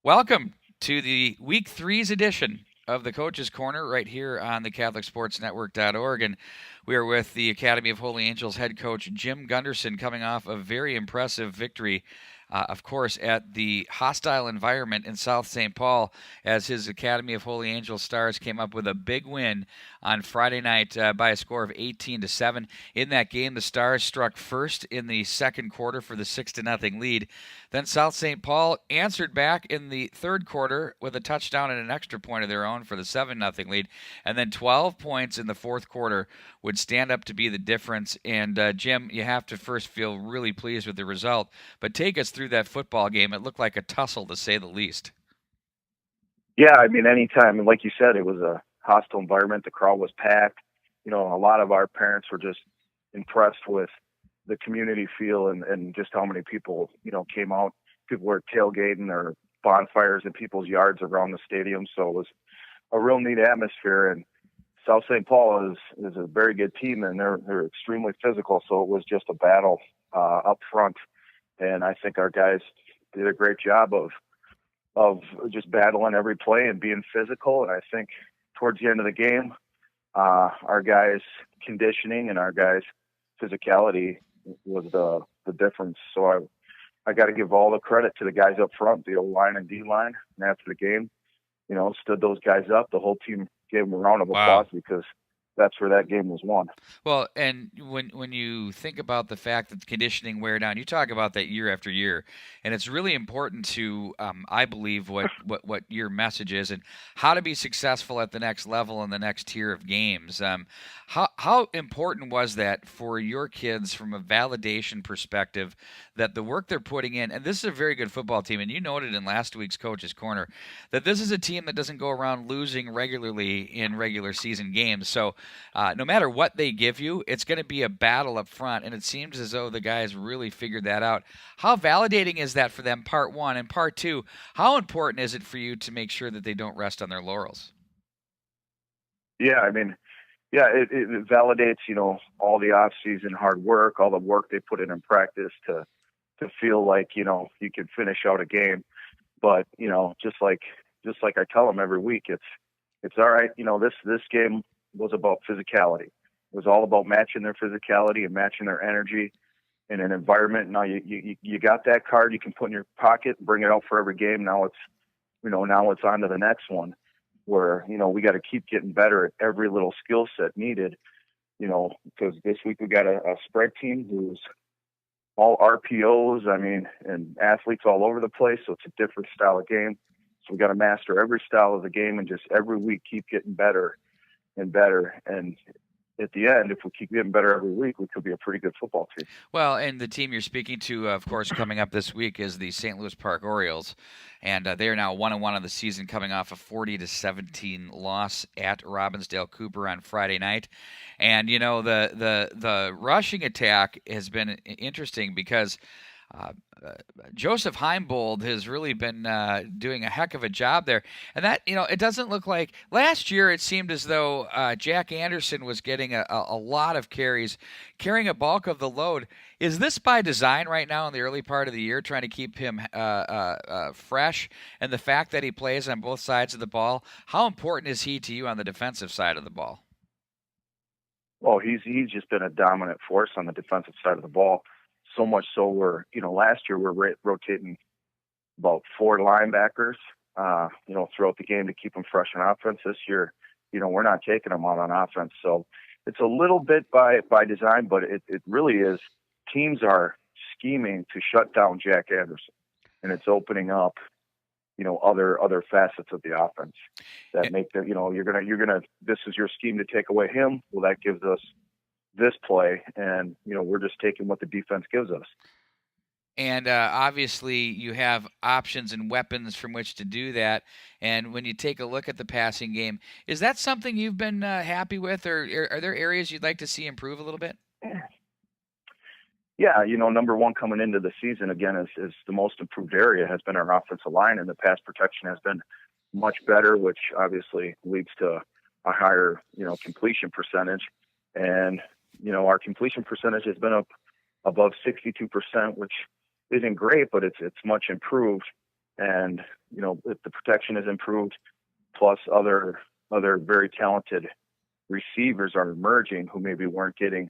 Welcome to the Week 3's edition of the Coach's Corner right here on the CatholicSportsNetwork.org. And we are with the Academy of Holy Angels head coach Jim Gunderson coming off a very impressive victory, of course, at the hostile environment in South St. Paul as his Academy of Holy Angels Stars came up with a big win on Friday night by a score of 18-7. In that game, the Stars struck first in the second quarter for the 6-0 lead. Then South St. Paul answered back in the third quarter with a touchdown and an extra point of their own for the 7-0 lead. And then 12 points in the fourth quarter would stand up to be the difference. And Jim, you have to first feel really pleased with the result. But take us through that football game. It looked like a tussle, to say the least. Yeah, I mean, anytime, and like you said, it was a hostile environment. The crowd was packed. A lot of our parents were just impressed with the community feel and just how many people, came out. People were tailgating or bonfires in people's yards around the stadium. So it was a real neat atmosphere. And South St. Paul is a very good team, and they're extremely physical. So it was just a battle up front. And I think our guys did a great job of just battling every play and being physical. And I think towards the end of the game, our guys' conditioning and our guys' physicality was the difference. So I got to give all the credit to the guys up front, the O-line and D-line. And after the game, stood those guys up. The whole team gave them a round of applause because that's where that game was won. Well, and when you think about the fact that the conditioning wear down, you talk about that year after year, and it's really important to, I believe, what your message is and how to be successful at the next level and the next tier of games. How important was that for your kids from a validation perspective that the work they're putting in, and this is a very good football team, and you noted in last week's Coach's Corner that this is a team that doesn't go around losing regularly in regular season games. So no matter what they give you, it's going to be a battle up front, and it seems as though the guys really figured that out. How validating is that for them, part one? And part two, how important is it for you to make sure that they don't rest on their laurels? Yeah, I mean, it validates, all the off-season hard work, all the work they put in practice to feel like, you can finish out a game. But, just like I tell them every week, it's all right. This game was about physicality. It was all about matching their physicality and matching their energy in an environment. Now you got that card you can put in your pocket, bring it out for every game. Now it's on to the next one where, we got to keep getting better at every little skill set needed, because this week we got a spread team who's all RPOs, and athletes all over the place. So it's a different style of game. So we got to master every style of the game and just every week keep getting better and better. And at the end, if we keep getting better every week, we could be a pretty good football team. Well, and the team you're speaking to, of course, coming up this week is the St. Louis Park Orioles, and they are now 1-1 of the season, coming off a 40-17 loss at Robbinsdale Cooper on Friday night. And the rushing attack has been interesting because Joseph Heimbold has really been doing a heck of a job there. And that, it doesn't look like last year it seemed as though Jack Anderson was getting a lot of carries, carrying a bulk of the load. Is this by design right now in the early part of the year, trying to keep him fresh? And the fact that he plays on both sides of the ball, how important is he to you on the defensive side of the ball? Well, he's just been a dominant force on the defensive side of the ball. So much so last year we're rotating about 4 linebackers, throughout the game to keep them fresh on offense. This year, we're not taking them out on offense. So it's a little bit by design, but it really is. Teams are scheming to shut down Jack Anderson, and it's opening up, other facets of the offense that make the, this is your scheme to take away him. Well, that gives us this play, and we're just taking what the defense gives us. And obviously you have options and weapons from which to do that. And when you take a look at the passing game, is that something you've been happy with, or are there areas you'd like to see improve a little bit? Yeah, number one coming into the season, again, is the most improved area has been our offensive line, and the pass protection has been much better, which obviously leads to a higher, completion percentage. And, our completion percentage has been up above 62%, which isn't great, but it's much improved. And, if the protection is improved, plus other very talented receivers are emerging who maybe weren't getting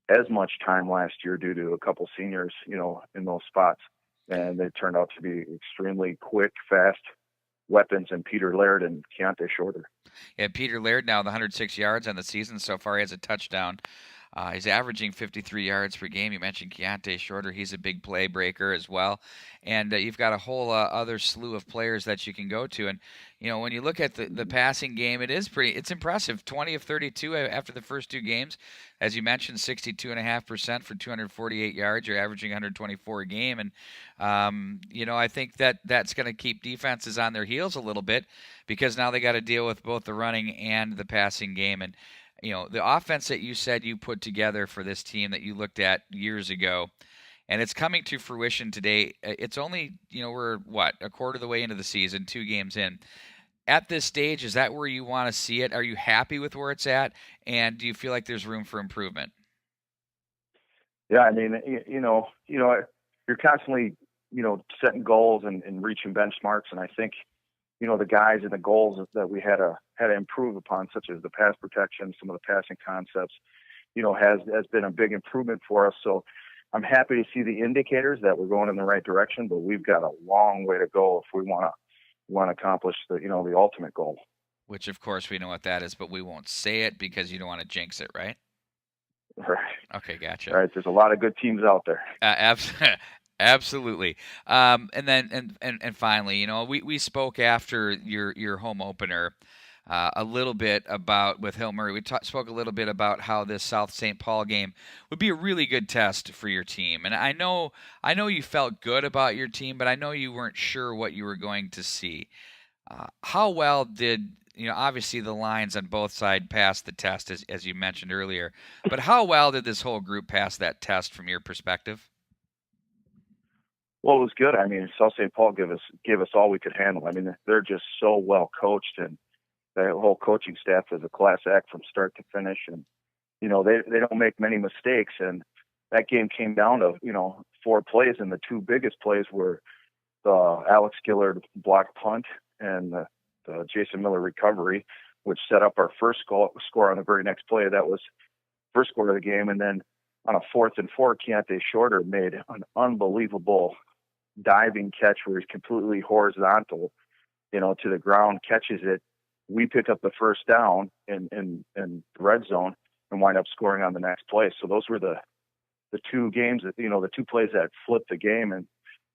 as much time last year due to a couple seniors, in those spots. And they turned out to be extremely quick, fast weapons in Peter Laird and Keontae Shorter. Yeah, Peter Laird now the 106 yards on the season so far. He has a touchdown. He's averaging 53 yards per game. You mentioned Keontae Shorter. He's a big play breaker as well. And you've got a whole other slew of players that you can go to. And, when you look at the passing game, it's impressive. 20 of 32 after the first two games. As you mentioned, 62.5% for 248 yards. You're averaging 124 a game. And, I think that's going to keep defenses on their heels a little bit because now they got to deal with both the running and the passing game. And, the offense that you said you put together for this team that you looked at years ago, and it's coming to fruition today. It's only, we're a quarter of the way into the season, 2 games in. At this stage, is that where you want to see it? Are you happy with where it's at? And do you feel like there's room for improvement? Yeah, I mean, you're constantly, setting goals and reaching benchmarks. And I think, the guys and the goals that we had to improve upon, such as the pass protection, some of the passing concepts, has been a big improvement for us. So I'm happy to see the indicators that we're going in the right direction, but we've got a long way to go if we want to accomplish the ultimate goal. Which, of course, we know what that is, but we won't say it because you don't want to jinx it, right? Right. Okay, gotcha. Right. There's a lot of good teams out there. Absolutely. And then and finally, we spoke after your home opener a little bit about with Hill Murray. We spoke a little bit about how this South St. Paul game would be a really good test for your team. And I know you felt good about your team, but I know you weren't sure what you were going to see. How well did obviously the lines on both sides passed the test, as you mentioned earlier, but how well did this whole group pass that test from your perspective? Well, it was good. I mean, South St. Paul gave us all we could handle. I mean, they're just so well coached, and the whole coaching staff is a class act from start to finish. And they don't make many mistakes. And that game came down to 4 plays, and the 2 biggest plays were the Alex Gillard block punt and the Jason Miller recovery, which set up our first score on the very next play. That was first score of the game. And then on a 4th and 4, Keontae Shorter made an unbelievable diving catch where he's completely horizontal, to the ground, catches it. We pick up the first down in the red zone and wind up scoring on the next play. So those were the 2 games that, the 2 plays that flipped the game. And,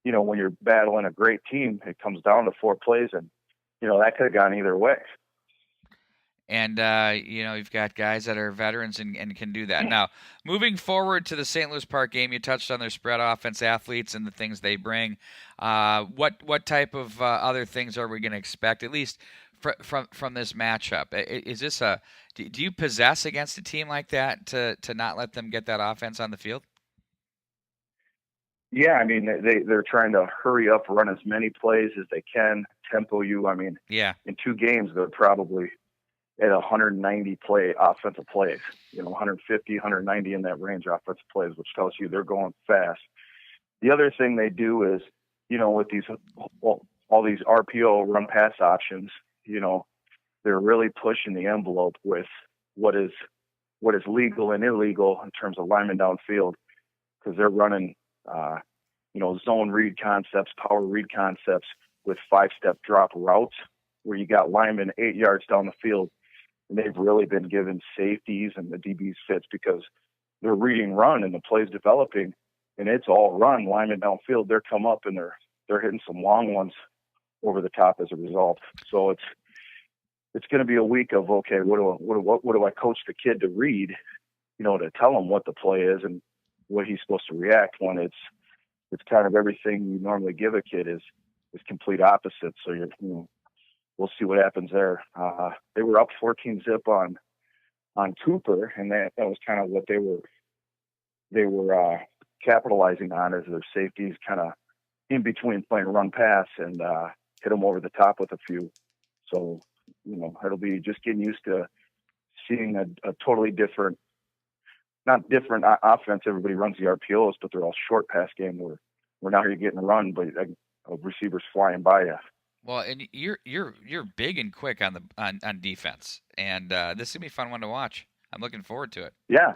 when you're battling a great team, it comes down to 4 plays, and, that could have gone either way. And, you've got guys that are veterans and can do that. Now, moving forward to the St. Louis Park game, you touched on their spread offense athletes and the things they bring. What type of other things are we going to expect, at least from this matchup? Is this do you possess against a team like that to not let them get that offense on the field? Yeah, I mean, they're trying to hurry up, run as many plays as they can, tempo you. I mean, yeah, in 2 games, they're probably at 190 offensive plays, 150, 190 in that range offensive plays, which tells you they're going fast. The other thing they do is, with all these RPO run pass options, they're really pushing the envelope with what is legal and illegal in terms of linemen downfield, because they're running, zone read concepts, power read concepts with 5-step drop routes where you got linemen 8 yards down the field. And they've really been given safeties and the DBs fits because they're reading run and the play's developing, and it's all run. Linemen downfield, they're come up and they're hitting some long ones over the top as a result. So it's going to be a week of, okay, what do I coach the kid to read, to tell him what the play is and what he's supposed to react when it's kind of everything you normally give a kid is complete opposite. So we'll see what happens there. They were up 14-zip on Cooper, and that was kind of what they were capitalizing on as their safeties kind of in between playing run pass and hit them over the top with a few. So, it'll be just getting used to seeing a totally different, not different offense. Everybody runs the RPOs, but they're all short pass game where now you're getting a run, but of receivers flying by you. Well, and you're big and quick on the on defense, and this is gonna be a fun one to watch. I'm looking forward to it. Yeah,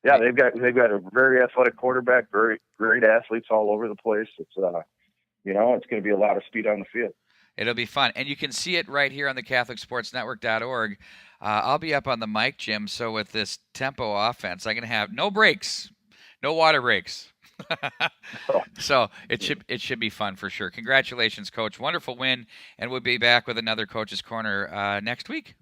yeah, they've got a very athletic quarterback, very great athletes all over the place. It's it's going to be a lot of speed on the field. It'll be fun, and you can see it right here on the CatholicSportsNetwork.org. I'll be up on the mic, Jim. So with this tempo offense, I'm gonna have no breaks, no water breaks. So it should be fun for sure. Congratulations, Coach. Wonderful win, and we'll be back with another Coach's Corner next week.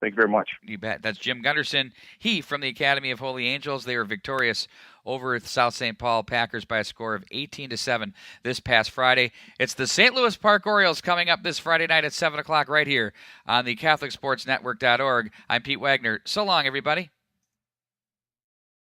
Thank you very much. You bet. That's Jim Gunderson. He from the Academy of Holy Angels. They were victorious over the South St. Paul Packers by a score of 18-7 this past Friday. It's the St. Louis Park Orioles coming up this Friday night at 7 o'clock right here on the CatholicSportsNetwork.org. I'm Pete Waggoner. So long, everybody.